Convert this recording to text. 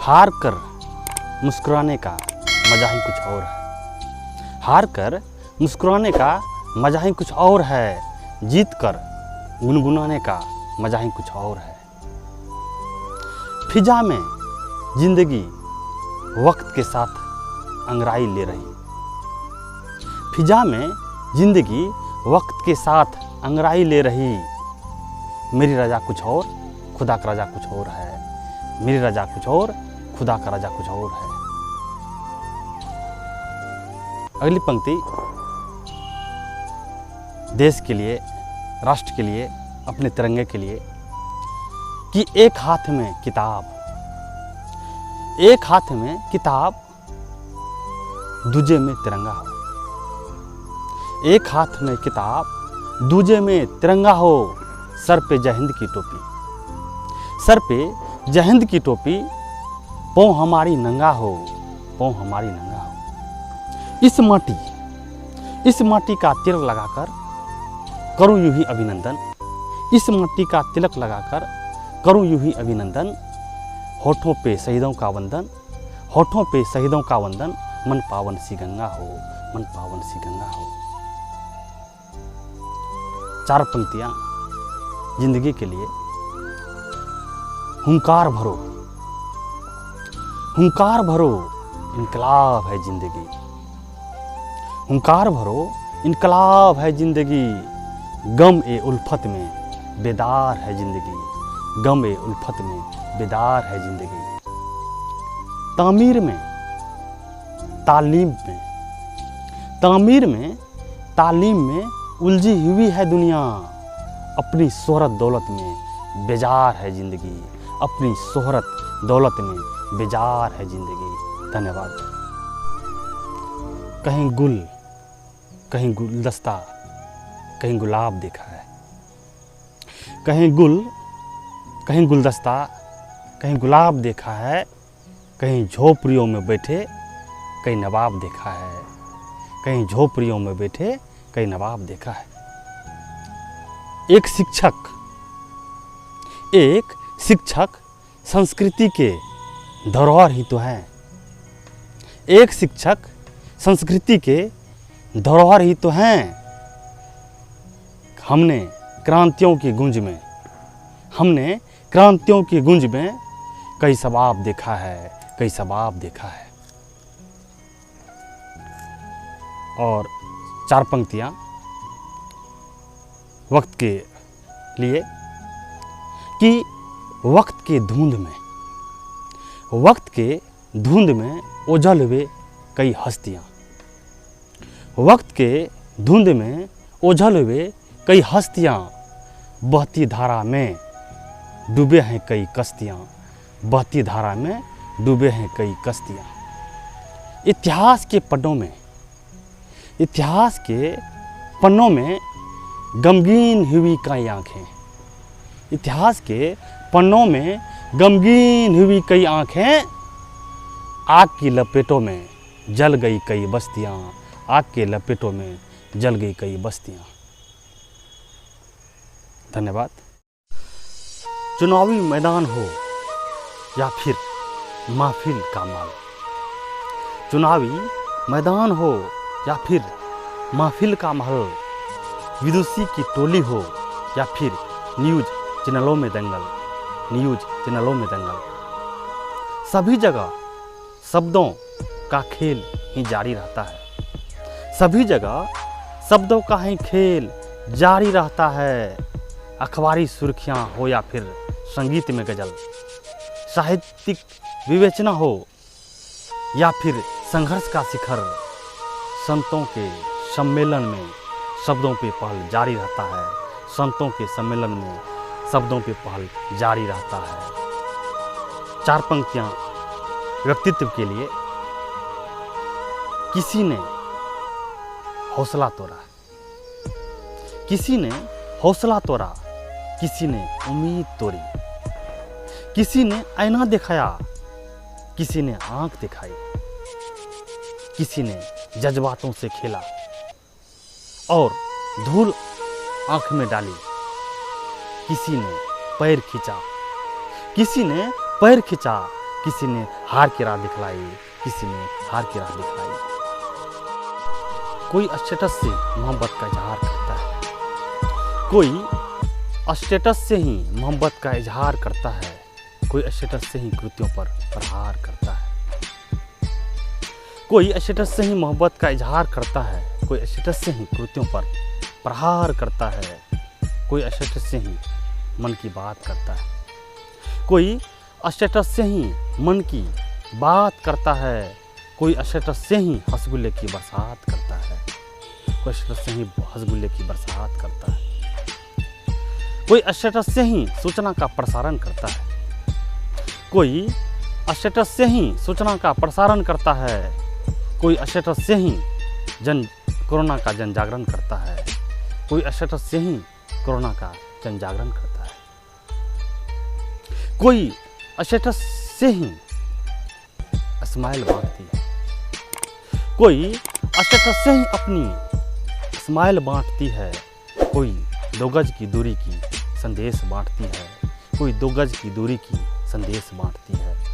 हार कर मुस्कुराने का मज़ा ही कुछ और है। हार कर मुस्कुराने का मज़ा ही कुछ और है। जीत कर गुनगुनाने का मज़ा ही कुछ और है। फिजा में जिंदगी वक्त के साथ अंगड़ाई ले रही। फिजा में जिंदगी वक्त के साथ अंगड़ाई ले रही। मेरी रजा कुछ और, खुदा का रजा कुछ और है। मेरी रजा कुछ और, खुदा का रजा कुछ और है। अगली पंक्ति देश के लिए, राष्ट्र के लिए, अपने तिरंगे के लिए कि एक हाथ में किताब, एक हाथ में किताब, दूजे में तिरंगा हो। एक हाथ में किताब, दूजे में तिरंगा हो। सर पे जय हिंद की टोपी, सर पे जय हिंद की टोपी, पाँव हमारी नंगा हो, पाँव हमारी नंगा हो। इस माटी का तिलक लगाकर करूं यूं ही अभिनंदन। इस माटी का तिलक लगाकर करूं यूं ही अभिनंदन। होठों पे शहीदों का वंदन, होठों पे शहीदों का वंदन। मन पावन सी गंगा हो, मन पावन सी गंगा हो। चार पंक्तियां जिंदगी के लिए। हुंकार भरो, हुंकार भरो, इनकलाब है जिंदगी। हुंकार भरो, इनकलाब है जिंदगी। गम ए उल्फत में बेदार है जिंदगी। गम ए उल्फत में बेदार है जिंदगी। तामीर में, तालीम में, तामीर में, तालीम में उलझी हुई है दुनिया। अपनी शोहरत दौलत में बेजार है जिंदगी। अपनी शोहरत दौलत में बेजार है जिंदगी। धन्यवाद। कहीं गुल, कहीं गुलदस्ता, कहीं गुलाब देखा है। कहीं गुल, कहीं गुलदस्ता, कहीं गुलाब देखा है। कहीं झोपड़ियों में बैठे कहीं नवाब देखा है। कहीं झोपड़ियों में बैठे कहीं नवाब देखा है। एक शिक्षक संस्कृति के धरोहर ही तो है। एक शिक्षक संस्कृति के धरोहर ही तो हैं। हमने क्रांतियों की गूंज में, हमने क्रांतियों की गूंज में कई शबाब देखा है, कई शबाब देखा है। और चार पंक्तियां वक्त के लिए कि वक्त के धुंध में, वक्त के धुंध में ओझल हुए कई हस्तियां। वक्त के धुंध में ओझल हुए कई हस्तियां। बहती धारा में डूबे हैं कई कश्तियां। बहती धारा में डूबे हैं कई कश्तियां। इतिहास के पन्नों में, इतिहास के पन्नों में गमगीन हुई कई आंखें। इतिहास के पन्नों में गमगीन हुई कई आंखें। आग की लपेटों में जल गई कई बस्तियां। आग के लपेटों में जल गई कई बस्तियां। धन्यवाद। चुनावी मैदान हो या फिर महफिल का माल, चुनावी मैदान हो या फिर महफिल का महल, विदुषी की टोली हो या फिर न्यूज़ चैनलों में दंगल, न्यूज़ चैनलों में दंगल, सभी जगह शब्दों का खेल ही जारी रहता है। सभी जगह शब्दों का ही खेल जारी रहता है। अखबारी सुर्खियां हो या फिर संगीत में गजल, साहित्यिक विवेचना हो या फिर संघर्ष का शिखर, संतों के सम्मेलन में शब्दों पे पहल जारी रहता है। संतों के सम्मेलन में शब्दों पे पहल जारी रहता है। चार पंक्तियां व्यक्तित्व के लिए। किसी ने हौसला तोड़ा, किसी ने हौसला तोड़ा, किसी ने उम्मीद तोड़ी। किसी ने आईना दिखाया, किसी ने आंख दिखाई। किसी ने जज्बातों से खेला और धूल आंख में डाली। किसी ने पैर खींचा, किसी ने पैर खींचा, किसी ने हार की राह दिखलाई, किसी ने हार की राह दिखलाई। कोई स्टेटस से मोहब्बत का इजहार करता है, कोई स्टेटस से ही मोहब्बत का इजहार करता है, कोई स्टेटस से ही कृत्यों पर प्रहार करता है। कोई स्टेटस से ही मोहब्बत का इजहार करता है, कोई स्टेटस से ही कृत्यों पर प्रहार करता है, कोई स्टेटस से ही मन की बात करता है, कोई स्टेटस से ही मन की बात करता है, कोई स्टेटस से ही हंसगुल्ले की बरसात करता है, कोई स्टेटस से ही हंसगुल्ले की बरसात करता है, कोई स्टेटस से ही सूचना का प्रसारण करता है, कोई स्टेटस से ही सूचना का प्रसारण करता है, कोई स्टेटस से ही कोरोना का जन जागरण करता है, कोई स्टेटस से ही कोरोना का जन जागरण करता है, कोई स्टेटस से ही स्माइल बांटती है, कोई स्टेटस से ही अपनी स्माइल बांटती है, कोई 2 गज की दूरी की संदेश बांटती है, कोई 2 गज की दूरी की संदेश बांटती है।